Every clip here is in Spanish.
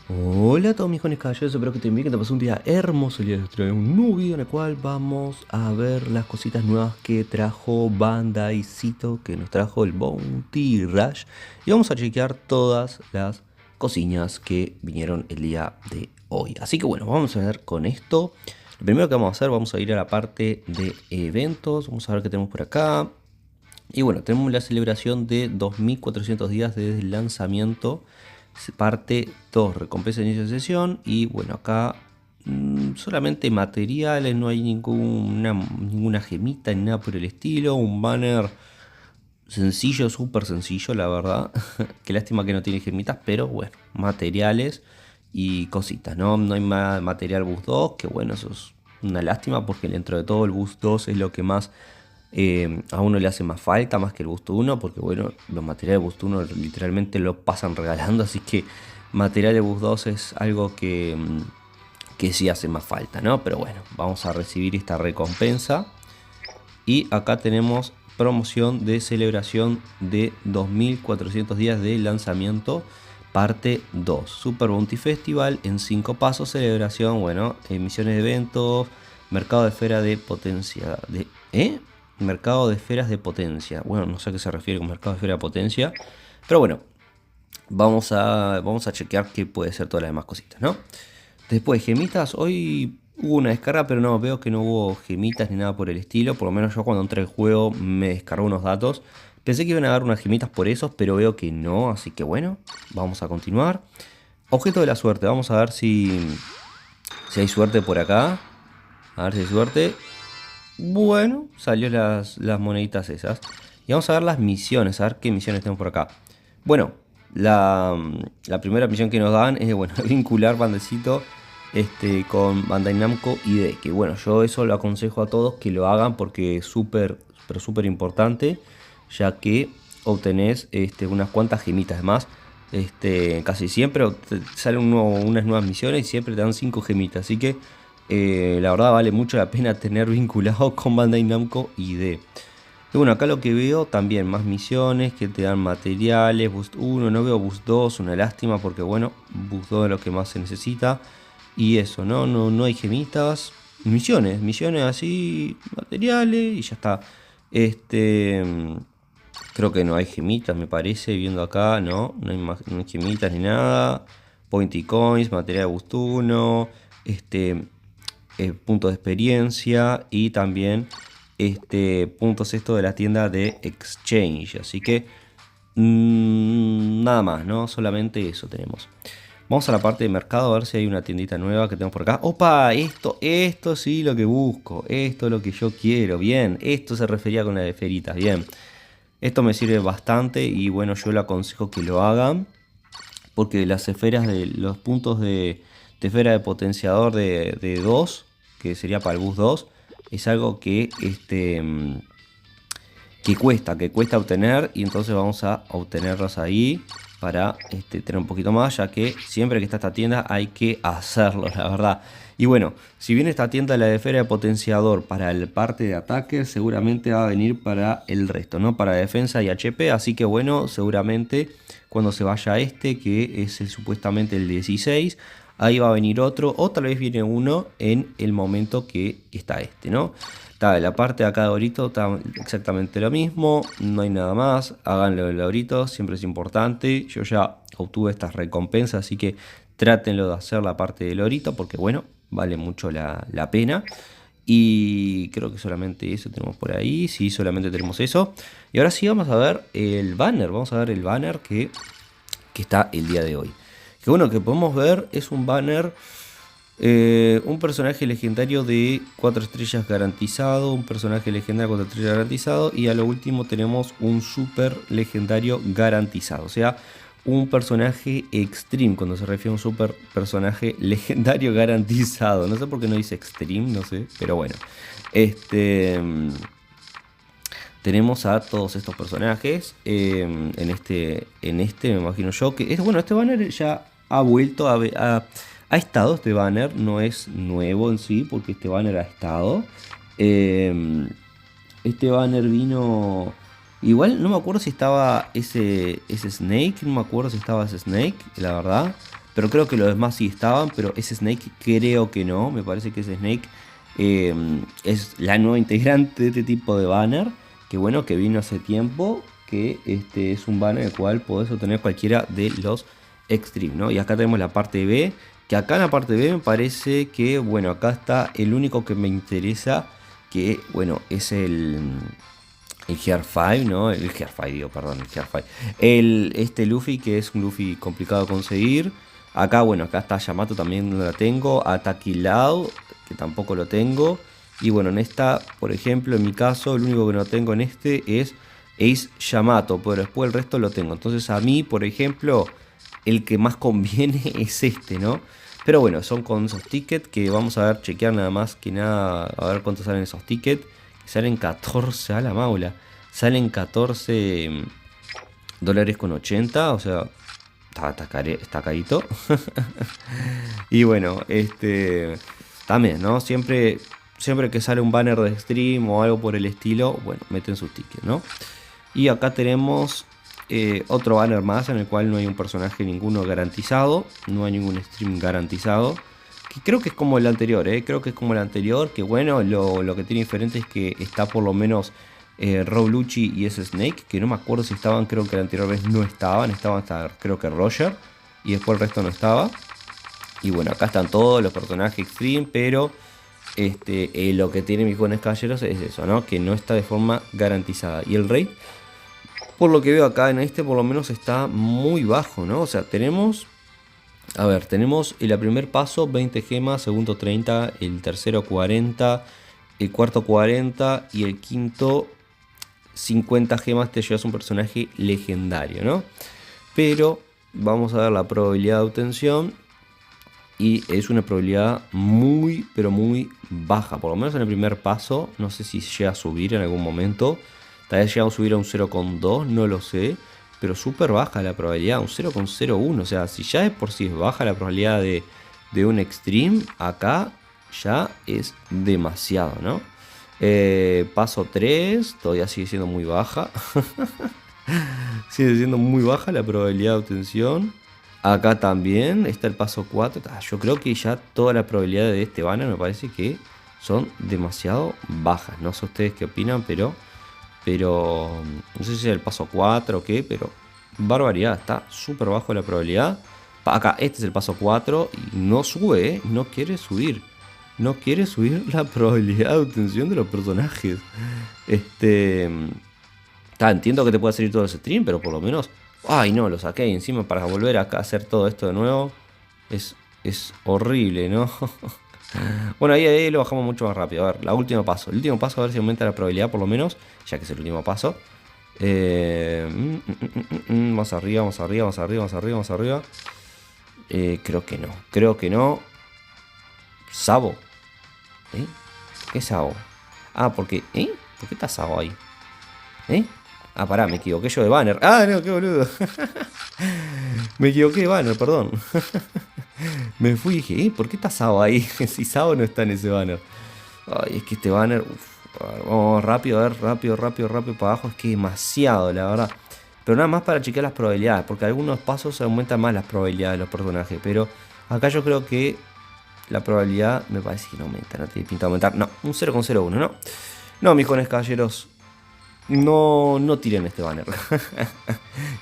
Hola a todos mis jóvenes caballeros, espero que estén bien, que te pasó un día hermoso. El día de hoy traigo un nuevo video en el cual vamos a ver las cositas nuevas que trajo Bandaicito, que nos trajo el Bounty Rush. Y vamos a chequear todas las cosillas que vinieron el día de hoy. Así que bueno, vamos a ver con esto. Lo primero que vamos a hacer, vamos a ir a la parte de eventos. Vamos a ver qué tenemos por acá. Y bueno, tenemos la celebración de 2400 días desde el lanzamiento. Parte 2, recompensa de inicio de sesión. Y bueno, acá solamente materiales, no hay ninguna gemita ni nada por el estilo. Un banner sencillo, súper sencillo, la verdad. Qué lástima que no tiene gemitas, pero bueno, materiales y cositas, ¿no? No hay más material Boost 2, que bueno, eso es una lástima porque dentro de todo el Boost 2 es lo que más a uno le hace más falta, más que el Boost 1, porque bueno, los materiales Boost 1 literalmente lo pasan regalando, así que material de Boost 2 es algo que sí hace más falta, ¿no? Pero bueno, vamos a recibir esta recompensa. Y acá tenemos promoción de celebración de 2400 días de lanzamiento, parte 2. Super Bounty Festival en 5 pasos, celebración, bueno, emisiones de eventos, mercado de esfera de potencia. Mercado de esferas de potencia. Bueno, no sé a qué se refiere con mercado de esfera de potencia. Pero bueno, vamos a chequear qué puede ser todas las demás cositas, ¿no? Después, gemitas, hoy hubo una descarga, pero no, veo que no hubo gemitas ni nada por el estilo. Por lo menos yo cuando entré al juego me descargó unos datos. Pensé que iban a dar unas gemitas por esos, pero veo que no, así que bueno, vamos a continuar. Objeto de la suerte, vamos a ver si hay suerte por acá. A ver si hay suerte. Bueno, salió las moneditas esas. Y vamos a ver las misiones, a ver qué misiones tenemos por acá. Bueno, la primera misión que nos dan es, bueno, vincular Bandecito con Bandai Namco ID. Que bueno, yo eso lo aconsejo a todos que lo hagan porque es súper, pero súper importante. Ya que obtenés unas cuantas gemitas más. Casi siempre salen unas nuevas misiones y siempre te dan 5 gemitas. Así que la verdad vale mucho la pena tener vinculado con Bandai Namco ID. Y bueno, acá lo que veo también más misiones que te dan materiales, Boost 1, no veo Boost 2, una lástima porque bueno, Boost 2 es lo que más se necesita. Y eso, no hay gemitas, misiones así, materiales y ya está. Creo que no hay gemitas, me parece, viendo acá, no hay gemitas ni nada. Point y coins, material de Boost 1, puntos de experiencia y también puntos esto de la tienda de Exchange. Así que nada más, ¿no? Solamente eso tenemos. Vamos a la parte de mercado a ver si hay una tiendita nueva que tenemos por acá. ¡Opa! Esto sí lo que busco. Esto es lo que yo quiero. Bien, esto se refería con la de feritas. Bien. Esto me sirve bastante y bueno, yo le aconsejo que lo hagan. Porque las esferas de los puntos de esfera de potenciador de 2, que sería para el bus 2, es algo que cuesta obtener y entonces vamos a obtenerlos ahí para tener un poquito más, ya que siempre que está esta tienda hay que hacerlo, la verdad. Y bueno, si bien esta tienda la de esfera de potenciador para el parte de ataque, seguramente va a venir para el resto, ¿no? Para defensa y HP, así que bueno, seguramente cuando se vaya que es supuestamente el 16, ahí va a venir otro, o tal vez viene uno en el momento que está ¿no? Está, la parte de acá de Orito está exactamente lo mismo, no hay nada más, háganlo del Orito, siempre es importante. Yo ya obtuve estas recompensas, así que trátenlo de hacer la parte del Orito, porque bueno, vale mucho la pena. Y creo que solamente eso tenemos por ahí, sí, solamente tenemos eso. Y ahora sí vamos a ver el banner, vamos a ver el banner que está el día de hoy. Que bueno, que podemos ver es un banner. Un personaje legendario de 4 estrellas garantizado, un personaje legendario 4 estrellas garantizado y a lo último tenemos un super legendario garantizado, o sea, un personaje extreme cuando se refiere a un super personaje legendario garantizado. No sé por qué no dice extreme, no sé, pero bueno. Este Tenemos a todos estos personajes me imagino yo que es bueno, este banner ya ha vuelto ha estado este banner, no es nuevo en sí, porque este banner ha estado. Este banner vino. Igual no me acuerdo si estaba ese Snake, no me acuerdo si estaba ese Snake, la verdad. pero creo que los demás sí estaban, pero ese Snake creo que no, me parece que ese Snake es la nueva integrante de este tipo de banner, que bueno, que vino hace tiempo, que es un banner el cual podés obtener cualquiera de los Extreme, ¿no? Y acá tenemos la parte B, que acá en la parte B me parece que, bueno, acá está el único que me interesa, que, bueno, es el Gear 5, ¿no? El Gear 5, digo, perdón, el Gear 5. Este Luffy, que es un Luffy complicado de conseguir. Acá, bueno, acá está Yamato, también no la tengo. Ataki Lao, que tampoco lo tengo. Y bueno, en esta, por ejemplo, en mi caso, el único que no tengo en este es Ace Yamato, pero después el resto lo tengo. Entonces a mí, por ejemplo, el que más conviene es este, ¿no? Pero bueno, son con esos tickets que vamos a ver, chequear nada más que nada, a ver cuántos salen esos tickets. Salen 14 a la maula. Salen 14 dólares con 80. O sea, está carito. Y bueno, también, ¿no? Siempre que sale un banner de stream o algo por el estilo, bueno, meten sus tickets, ¿no? Y acá tenemos otro banner más en el cual no hay un personaje ninguno garantizado. No hay ningún stream garantizado. Que creo que es como el anterior, creo que es como el anterior. Que bueno, lo que tiene diferente es que está por lo menos Rob Lucci y ese Snake. Que no me acuerdo si estaban, creo que la anterior vez no estaban. Estaban hasta creo que Roger. Y después el resto no estaba. Y bueno, acá están todos los personajes Extreme. Pero lo que tiene mis jóvenes caballeros es eso, ¿no? Que no está de forma garantizada. Y el rate, por lo que veo acá en por lo menos está muy bajo, ¿no? O sea, tenemos... A ver, tenemos el primer paso 20 gemas, segundo 30, el tercero 40, el cuarto 40 y el quinto 50 gemas te llevas un personaje legendario, ¿no? Pero vamos a ver la probabilidad de obtención y es una probabilidad muy, pero muy baja, por lo menos en el primer paso. No sé si llega a subir en algún momento, tal vez llegamos a subir a un 0,2, no lo sé. Pero súper baja la probabilidad, un 0,01. O sea, si ya de por sí es baja la probabilidad de un Extreme, acá ya es demasiado, ¿no? Paso 3, todavía sigue siendo muy baja. Sigue siendo muy baja la probabilidad de obtención. Acá también está el paso 4. Yo creo que ya toda la probabilidad de este banner me parece que son demasiado bajas. No sé ustedes qué opinan, pero no sé si es el paso 4 o qué, pero barbaridad, está súper bajo la probabilidad. Acá, este es el paso 4 y no sube, no quiere subir. No quiere subir la probabilidad de obtención de los personajes. Entiendo que te puede salir todo ese stream, pero por lo menos... Ay, no, lo saqué y encima para volver acá a hacer todo esto de nuevo. Es horrible, ¿no? Bueno, ahí lo bajamos mucho más rápido. A ver, el último paso, a ver si aumenta la probabilidad por lo menos, ya que es el último paso. Vamos arriba, vamos arriba, vamos arriba, vamos arriba, vamos arriba. Creo que no. Sabo. ¿Qué es Sabo? Ah, porque... ¿Por qué está Sabo ahí? Ah, pará, me equivoqué yo de banner. Ah, no, qué boludo. Me equivoqué de banner, perdón. Me fui y dije, ¿por qué está Sao ahí? Si Sao no está en ese banner. Ay, es que este banner... vamos rápido, a ver, rápido para abajo. Es que demasiado, la verdad. Pero nada más para chequear las probabilidades. Porque algunos pasos aumentan más las probabilidades de los personajes. Pero acá yo creo que la probabilidad me parece que no aumenta. No tiene pinta de aumentar. No, un 0,01, ¿no? No, mis jóvenes caballeros. No tiren este banner.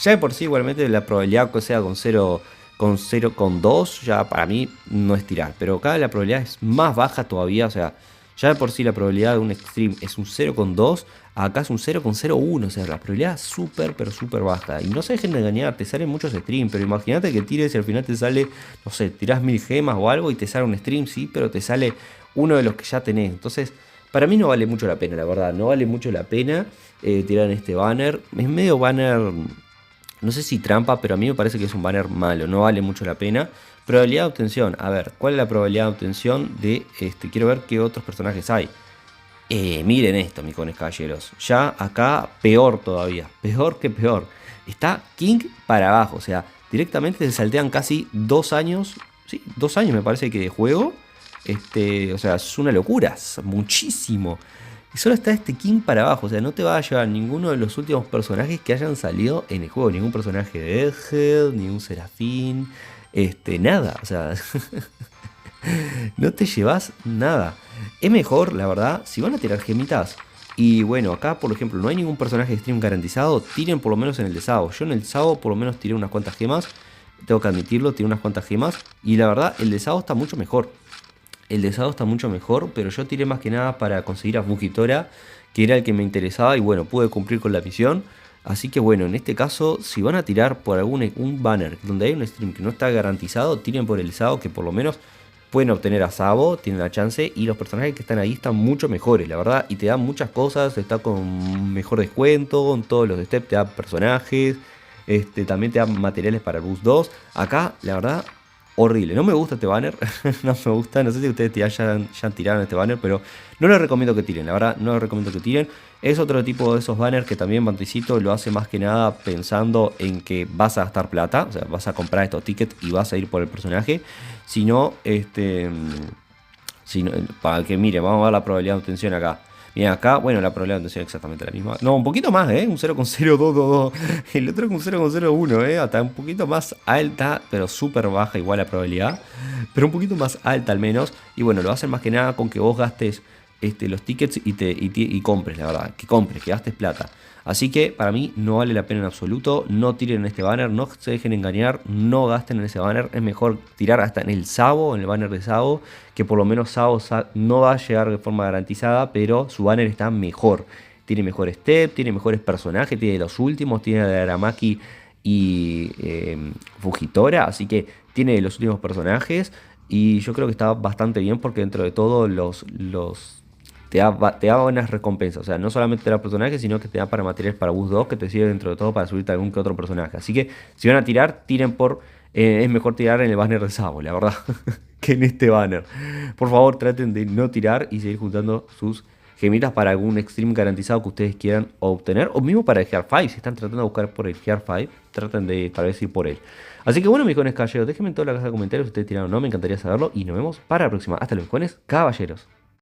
Ya de por sí igualmente la probabilidad que sea con 0,2 ya para mí no es tirar. Pero acá la probabilidad es más baja todavía. O sea, ya de por sí la probabilidad de un Extreme es un 0,2. Acá es un 0,01. O sea, la probabilidad es súper, pero súper baja. Y no se dejen de engañar, te salen muchos streams. Pero imagínate que tires y al final te sale, no sé, tirás 1000 gemas o algo y te sale un stream, sí, pero te sale uno de los que ya tenés. Entonces, para mí no vale mucho la pena, la verdad. No vale mucho la pena tirar en este banner. Es medio banner, no sé si trampa, pero a mí me parece que es un banner malo. No vale mucho la pena. Probabilidad de obtención. A ver, ¿cuál es la probabilidad de obtención de este? Quiero ver qué otros personajes hay. Miren esto, mis jóvenes caballeros. Ya acá peor todavía. Peor que peor. Está King para abajo. O sea, directamente se saltean casi 2 años. Sí, 2 años me parece que de juego. O sea, es una locura. Es muchísimo. Y solo está este King para abajo. O sea, no te va a llevar ninguno de los últimos personajes que hayan salido en el juego. Ningún personaje de Egghead, ni un Serafín, nada, o sea, no te llevas nada. Es mejor, la verdad, si van a tirar gemitas. Y bueno, acá por ejemplo no hay ningún personaje de stream garantizado. Tiren por lo menos en el de Sao. Yo en el Sao por lo menos tiré unas cuantas gemas. Tengo que admitirlo, tiré unas cuantas gemas. Y la verdad, el de Sao está mucho mejor. El de Sao está mucho mejor. Pero yo tiré más que nada para conseguir a Fujitora, que era el que me interesaba. Y bueno, pude cumplir con la misión. Así que bueno, en este caso, si van a tirar por un banner donde hay un stream que no está garantizado, tiren por el Sao, que por lo menos pueden obtener a Sabo, tienen la chance, y los personajes que están ahí están mucho mejores, la verdad, y te dan muchas cosas, está con mejor descuento, en todos los steps te dan personajes, también te dan materiales para el Boost 2. Acá, la verdad, horrible, no me gusta este banner, no me gusta, no sé si ustedes ya tiraron este banner, pero no les recomiendo que tiren, la verdad, no les recomiendo que tiren. Es otro tipo de esos banners que también Bantisito lo hace más que nada pensando en que vas a gastar plata, o sea, vas a comprar estos tickets y vas a ir por el personaje. Si no, para que mire, vamos a ver la probabilidad de obtención acá. Miren acá, bueno, la probabilidad de obtención es exactamente la misma. No, un poquito más, un 0,0222. El otro es un 0,01, hasta un poquito más alta, pero súper baja igual la probabilidad. Pero un poquito más alta al menos. Y bueno, lo hacen más que nada con que vos gastes los tickets y compres, la verdad. Que compres, que gastes plata. Así que para mí no vale la pena en absoluto. No tiren en este banner, no se dejen engañar, no gasten en ese banner. Es mejor tirar hasta en el Sabo, en el banner de Sabo, que por lo menos Sabo no va a llegar de forma garantizada, pero su banner está mejor. Tiene mejor step, tiene mejores personajes, tiene los últimos, tiene de Aramaki y Fujitora, así que tiene los últimos personajes. Y yo creo que está bastante bien porque dentro de todo te da buenas recompensas. O sea, no solamente te da personajes, sino que te da para materiales para Boost 2, que te sirve dentro de todo para subirte algún que otro personaje. Así que si van a tirar, tiren por... es mejor tirar en el banner de Sabo, la verdad, que en este banner. Por favor, traten de no tirar y seguir juntando sus gemitas para algún extreme garantizado que ustedes quieran obtener. O mismo para el Gear 5, si están tratando de buscar por el Gear 5, traten de tal vez ir por él. Así que bueno, mis jóvenes caballeros, déjenme en toda la caja de comentarios si ustedes tiraron o no, me encantaría saberlo. Y nos vemos para la próxima. Hasta luego, jóvenes caballeros.